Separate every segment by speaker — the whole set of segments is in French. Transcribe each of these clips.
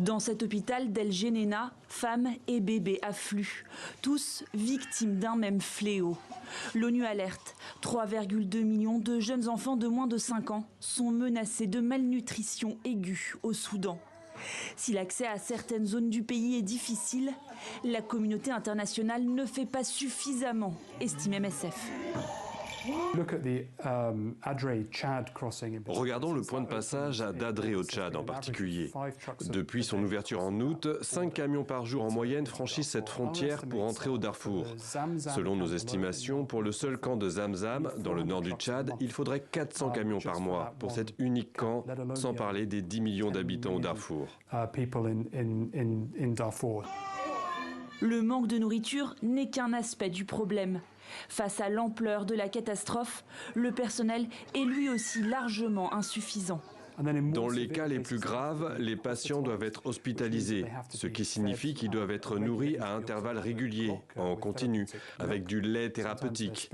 Speaker 1: Dans cet hôpital d'El Geneina, femmes et bébés affluent, tous victimes d'un même fléau. L'ONU alerte, 3,2 millions de jeunes enfants de moins de 5 ans sont menacés de malnutrition aiguë au Soudan. Si l'accès à certaines zones du pays est difficile, la communauté internationale ne fait pas suffisamment, estime MSF.
Speaker 2: Regardons le point de passage à Dadré au Tchad en particulier. Depuis son ouverture en août, 5 camions par jour en moyenne franchissent cette frontière pour entrer au Darfour. Selon nos estimations, pour le seul camp de Zamzam, dans le nord du Tchad, il faudrait 400 camions par mois pour cet unique camp, sans parler des 10 millions d'habitants au Darfour.
Speaker 1: Le manque de nourriture n'est qu'un aspect du problème. Face à l'ampleur de la catastrophe, le personnel est lui aussi largement insuffisant.
Speaker 2: Dans les cas les plus graves, les patients doivent être hospitalisés, ce qui signifie qu'ils doivent être nourris à intervalles réguliers, en continu, avec du lait thérapeutique.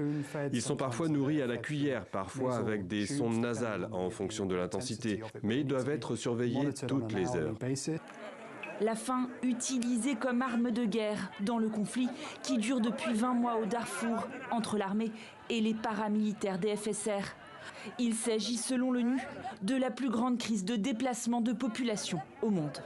Speaker 2: Ils sont parfois nourris à la cuillère, parfois avec des sondes nasales en fonction de l'intensité, mais ils doivent être surveillés toutes les heures.
Speaker 1: La faim utilisée comme arme de guerre dans le conflit qui dure depuis 20 mois au Darfour entre l'armée et les paramilitaires des FSR. Il s'agit, selon l'ONU, de la plus grande crise de déplacement de population au monde.